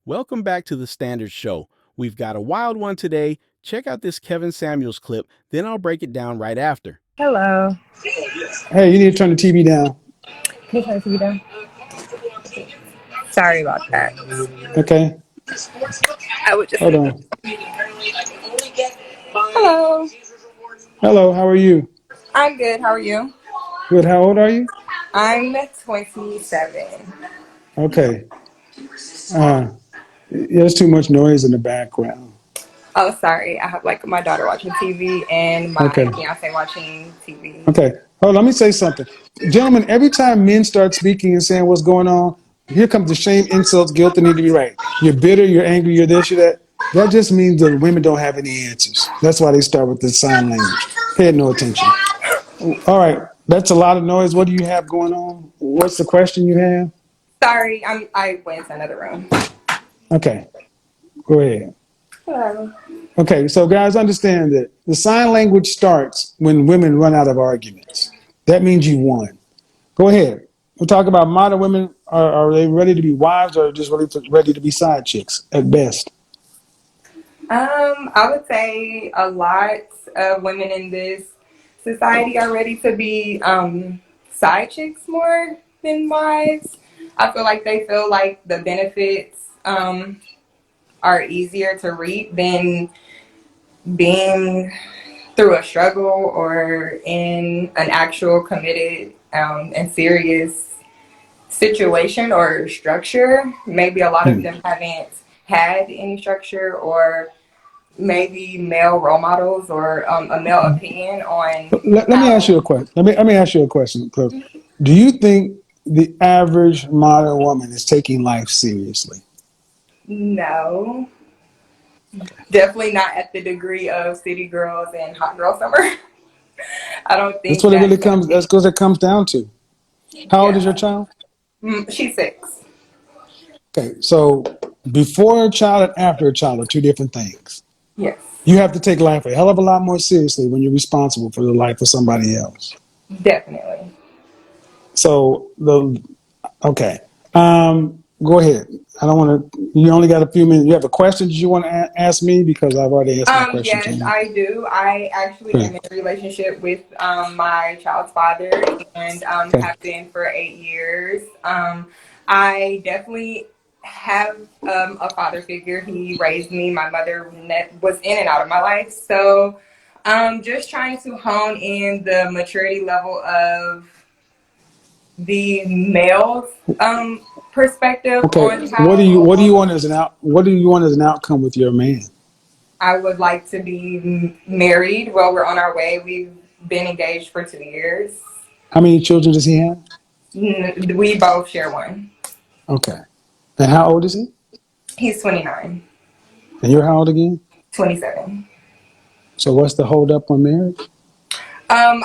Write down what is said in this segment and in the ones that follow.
Welcome back to the Standard Show. We've got a wild one today. Check out this Kevin Samuels clip, then I'll break it down right after. Hello. Hey, you need to turn the TV down. Can you turn the TV down? Sorry about that. Okay, I would just. hold on. Hello. Hello, how are you? I'm good. How are you? Good. How old are you? I'm 27. Okay. Uh, there's too much noise in the background. Oh, sorry. I have like my daughter watching TV and my Okay. fiance watching TV. Okay. Oh, let me say something, gentlemen. Every time men start speaking and saying what's going on, here comes the shame, insults, guilt, and need to be right. You're bitter. You're angry. You're this. You're that. That just means the women don't have any answers. That's why they start with the sign language. Pay no attention. All right. That's a lot of noise. What do you have going on? What's the question you have? Sorry, I went to another room. Okay, go ahead. Hello. Okay, so guys, understand that the sign language starts when women run out of arguments. That means you won. Go ahead. We'll talk about modern women. Are they ready to be wives or just ready to be side chicks at best? I would say a lot of women in this society are ready to be side chicks more than wives. I feel like they feel like the benefits are easier to reap than being through a struggle or in an actual committed and serious situation or structure. Maybe a lot of Hmm. them haven't had any structure or maybe male role models or a male opinion on Let me ask how. you a question. Let me ask you a question, Cliff. Do you think the average modern woman is taking life seriously? No, definitely not at the degree of City Girls and Hot Girl Summer. I don't That's think what it that's really going to comes. That's be. because it comes down to. How old is your Yeah. child? She's 6. Okay, so before a child and after a child are two different things. Yes, You have to take life a hell of a lot more seriously when you're responsible for the life of somebody else. definitely. So okay, go ahead. I don't want to. You only got a few minutes. You have a question that you want to ask me because I've already asked my question to Yes, you. I do. I actually Okay. am in a relationship with my child's father and Okay. have been for 8 years. I definitely have a father figure. He raised me. My mother was in and out of my life. So just trying to hone in the maturity level of the male's perspective Okay. on how a What do you woman. want as an out? What do you want as an outcome with your man? I would like to be married. Well, we're on our way. We've been engaged for 2 years. How many children does he have? We both share one. Okay. And how old is he? He's 29, And you're how old again? 27. So what's the hold up on marriage? Um,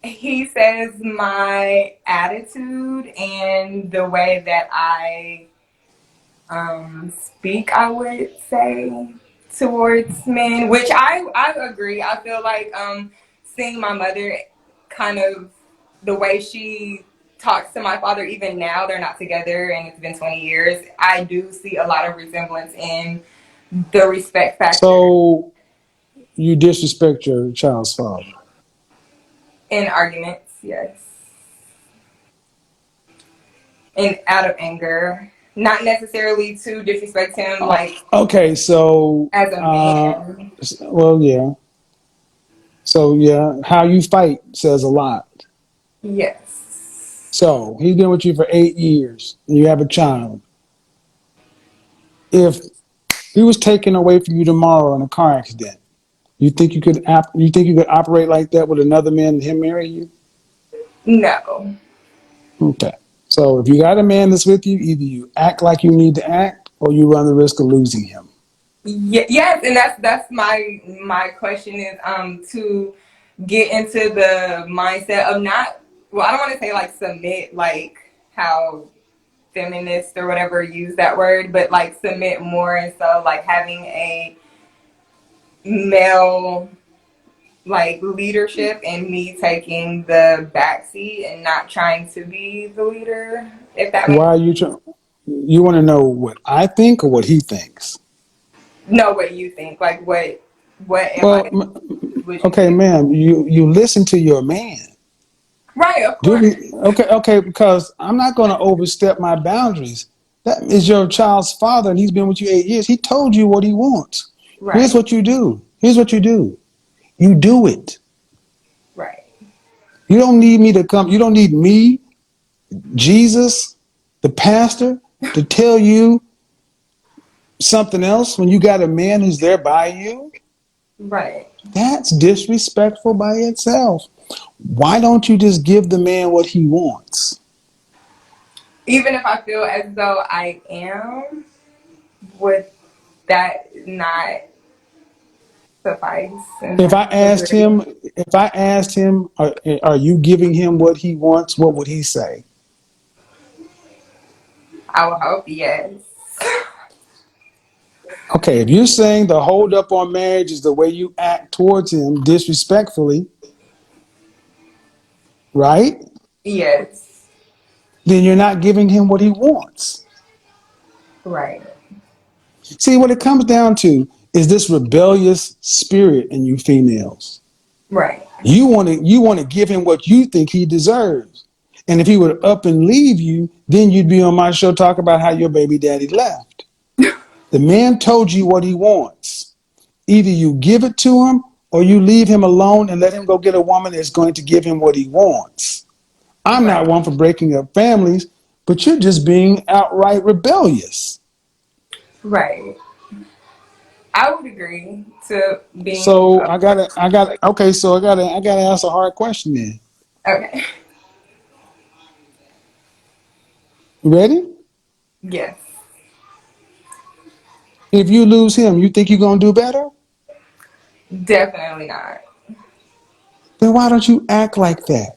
he says my attitude and the way that I speak, I would say, towards men, which I agree. I feel like seeing my mother kind of the way she talks to my father, even now they're not together and it's been 20 years, I do see a lot of resemblance in the respect factor So you disrespect your child's father. in arguments, yes. And out of anger. Not necessarily to disrespect him like Okay, so as a man. well, yeah. So yeah, how you fight says a lot. Yes. So he's been with you for 8 years, and you have a child. If he was taken away from you tomorrow in a car accident, you think you could operate like that with another man and him marry you? No. Okay. So if you got a man that's with you, either you act like you need to act, or you run the risk of losing him. Yes, and that's my question is to get into the mindset of not, well, I don't want to say like submit like how feminists or whatever use that word, but like submit more, and so like having a male like leadership and me taking the backseat and not trying to be the leader, if that Why makes are you trying? You want to know what I think or what he thinks? Know what you think. Like what Well, advice would you okay, give? ma'am, you listen to your man. Right, of Do course. we, okay, because I'm not going to overstep my boundaries. That is your child's father, and he's been with you 8 years. He told you what he wants. Here's Right. what you do. Here's what you do. You do it. Right. You don't need me to come. You don't need me, Jesus, the pastor, to tell you something else when you got a man who's there by you. Right. That's disrespectful by itself. Why don't you just give the man what he wants? Even if I feel as though I am, would that not suffice in If I that asked situation? him, if I asked him, are you giving him what he wants? What would he say? I would hope yes. Okay, if you're saying the hold up on marriage is the way you act towards him disrespectfully, right? Yes. Then you're not giving him what he wants. Right. See, what it comes down to is this rebellious spirit in you females. Right. You want to give him what you think he deserves. And if he would up and leave you, then you'd be on my show talk about how your baby daddy left. The man told you what he wants. Either you give it to him or you leave him alone and let him go get a woman that's going to give him what he wants. I'm not Right. one for breaking up families, but you're just being outright rebellious. Right. I would agree to being So I gotta ask a hard question then. okay. You ready? Yes. If you lose him, you think you're gonna do better? Definitely not. Then why don't you act like that?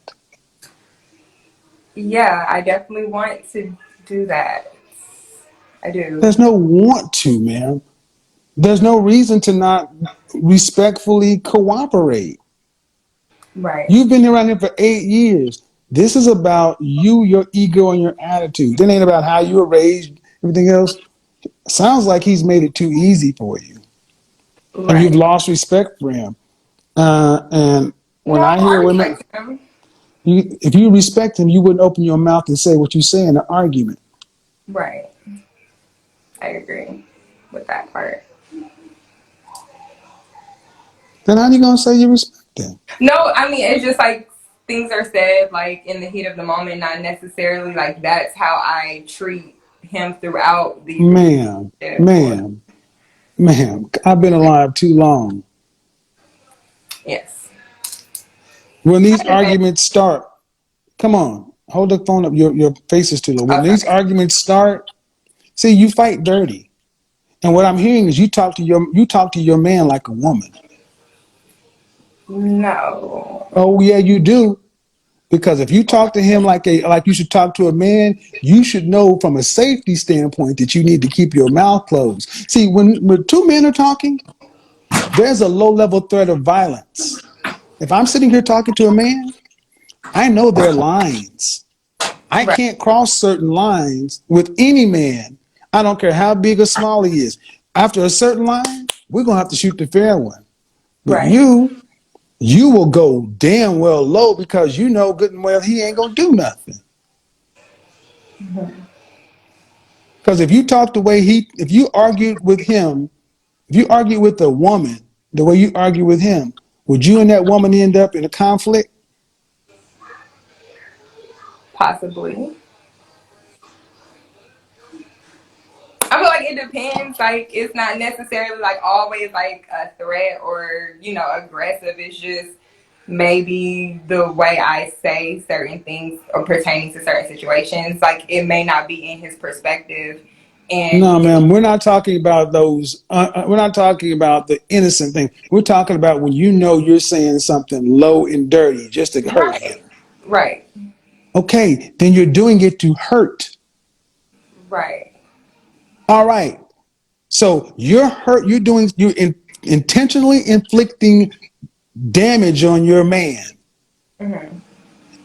Yeah, I definitely want to do that. I do. There's no want to, man. There's no reason to not respectfully cooperate. Right. You've been around here for 8 years. This is about you, your ego, and your attitude. It ain't about how you were raised, everything else. Sounds like he's made it too easy for you, and you've Right. lost respect for him. And when No, I I hear women, respect him. if you respect him, you wouldn't open your mouth and say what you say in an argument. Right. I agree with that part. Then how are you gonna say you respect him, No, I mean it's just like things are said like in the heat of the moment, not necessarily like that's how I treat him throughout the ma'am, relationship or ma'am, ma'am? I've been alive too long. yes. When I these depend. arguments start, come on, hold the phone up. Your face is too low. When Oh, these sorry. arguments start, see, you fight dirty. And what I'm hearing is you talk to your man like a woman. No. Oh yeah, you do. Because if you talk to him like you should talk to a man, you should know from a safety standpoint that you need to keep your mouth closed. See, when two men are talking, there's a low level threat of violence. If I'm sitting here talking to a man, I know there are lines. I Right. can't cross certain lines with any man. I don't care how big or small he is. After a certain line, we're gonna have to shoot the fair one. But Right. you will go damn well low because you know good and well he ain't gonna do nothing. Because if you talk the way if you argued with him, if you argue with a woman the way you argue with him, would you and that woman end up in a conflict? Possibly. I feel like it depends. Like it's not necessarily like always like a threat or aggressive. It's just maybe the way I say certain things or pertaining to certain situations. Like it may not be in his perspective, and No, ma'am. We're not talking about those. We're not talking about the innocent thing. We're talking about when you know you're saying something low and dirty just to hurt him. right, right, Okay, then you're doing it to hurt. right, All right. So you're hurt. You're intentionally inflicting damage on your man. hmm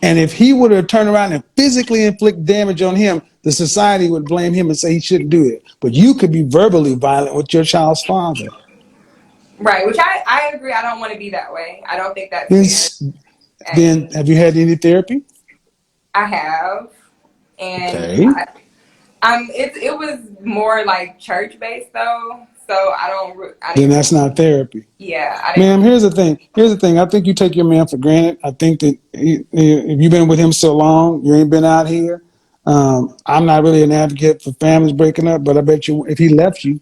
And if he would have turned around and physically inflict damage on him, the society would blame him and say he shouldn't do it. But you could be verbally violent with your child's father. Right, which I agree. I don't want to be that way. I don't think that's Then, fair at then any. have you had any therapy? I have, and Okay. it was more like church based though. So I Then didn't that's really, not therapy. yeah, I didn't Ma'am, really. here's the thing. Here's the thing. I think you take your man for granted. I think that if you've been with him so long, you ain't been out here. I'm not really an advocate for families breaking up, but I bet you if he left you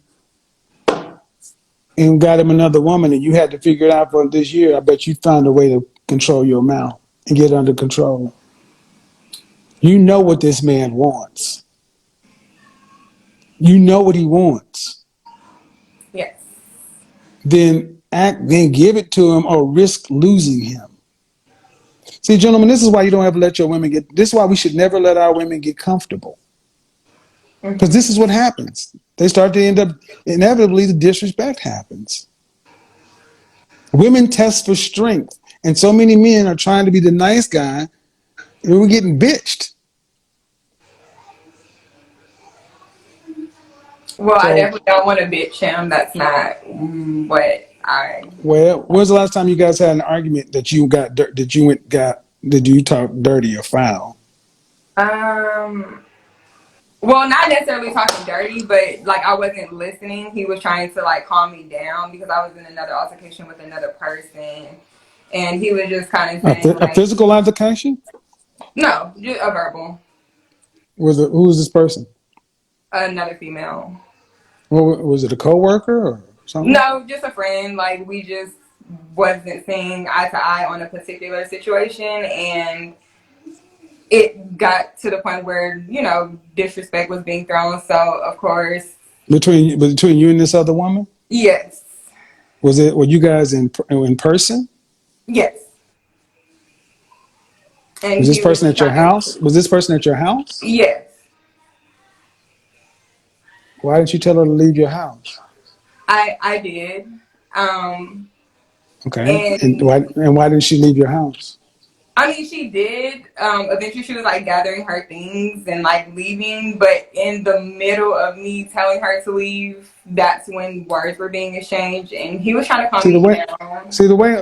and got him another woman and you had to figure it out for this year, I bet you found a way to control your mouth and get under control. You know what this man wants. You know what he wants. Yes. Then give it to him or risk losing him. See, gentlemen, this is why you don't ever let your women this is why we should never let our women get comfortable. Because Hmm. this is what happens. They start to end up, inevitably, the disrespect happens. Women test for strength. And so many men are trying to be the nice guy, and we're getting bitched. Well, I So, definitely don't want to bitch him. That's not what I. well, when's the last time you guys had an argument that you got, did you talk dirty or foul? Um. Well, not necessarily talking dirty, but like I wasn't listening. He was trying to like calm me down because I was in another altercation with another person, and he was just kind of saying A like, physical altercation? no, just a verbal, Who was this person? another female. Was it a coworker or something? No, just a friend. Like we just wasn't seeing eye to eye on a particular situation, and it got to the point where disrespect was being thrown. So of course, Between you and this other woman? yes, Were you guys in person? yes, Was and this he was person just at your trying house? to. Was this person at your house? Yes, Why didn't you tell her to leave your house? I did. Um, Okay. And and why didn't she leave your house? I mean, she did. Eventually, she was like gathering her things and like leaving. But in the middle of me telling her to leave, that's when words were being exchanged, and he was trying to calm See the me way down. see the way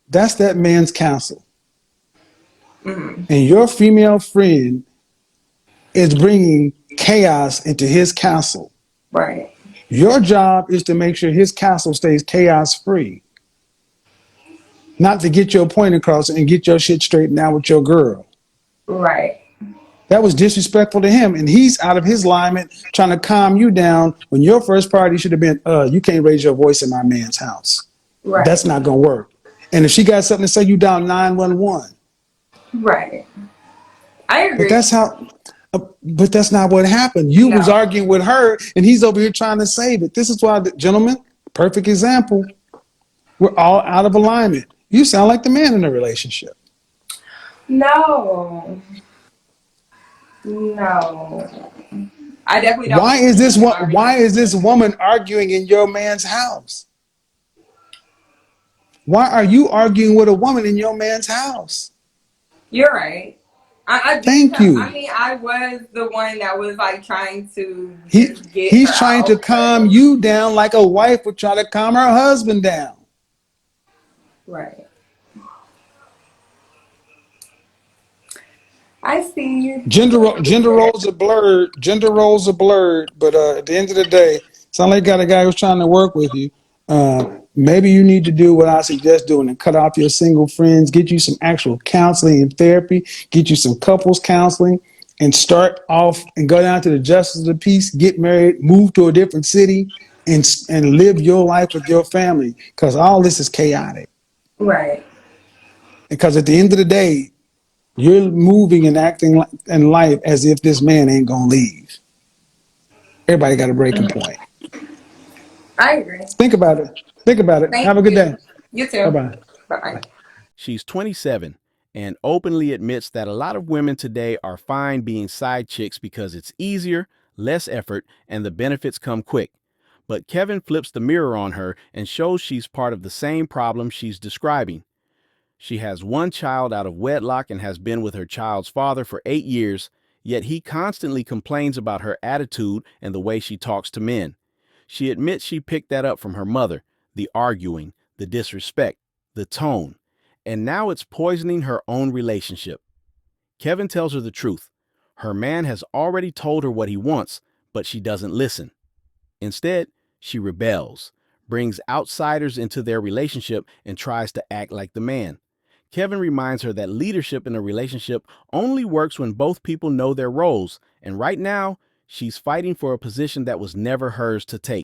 that's that man's counsel. Hmm. And your female friend is bringing chaos into his castle. Right, Your job is to make sure his castle stays chaos free, not to get your point across and get your shit straightened out with your girl. right, That was disrespectful to him, and he's out of his alignment trying to calm you down when your first priority should have been, you can't raise your voice in my man's house. That's right, not gonna work. And if she got something to say, you down 911. right. I But agree. that's how. But that's not what happened. You was No, arguing with her, and he's over here trying to save it. This is why, gentlemen, perfect example. We're all out of alignment. You sound like the man in the relationship. no, no. I definitely don't Why want is to this be in my what? Why is relationship. this woman arguing in your man's house? Why are you arguing with a woman in your man's house? You're right. I did Thank tell. I you. mean, I was the one that was like trying to He just get he's her trying to out, calm but you down like a wife would try to calm her husband down. right. I see. Gender roles are blurred. Gender roles are blurred. But at the end of the day, sound like you got a guy who's trying to work with you. Maybe you need to do what I suggest doing and cut off your single friends, get you some actual counseling and therapy, get you some couples counseling, and start off and go down to the justice of the peace, get married, move to a different city, and live your life with your family. Because all this is chaotic. Right. Because at the end of the day, you're moving and acting in life as if this man ain't gonna leave. Everybody got a breaking point. I agree. Think about it. Think about it. Thank Have a good you. day. You Bye too. bye. Bye bye. She's 27 and openly admits that a lot of women today are fine being side chicks because it's easier, less effort, and the benefits come quick. But Kevin flips the mirror on her and shows she's part of the same problem she's describing. She has one child out of wedlock and has been with her child's father for 8 years, yet he constantly complains about her attitude and the way she talks to men. She admits she picked that up from her mother, the arguing, the disrespect, the tone, and now it's poisoning her own relationship. Kevin tells her the truth. Her man has already told her what he wants, but she doesn't listen. Instead, she rebels, brings outsiders into their relationship, and tries to act like the man. Kevin reminds her that leadership in a relationship only works when both people know their roles, and right now, she's fighting for a position that was never hers to take.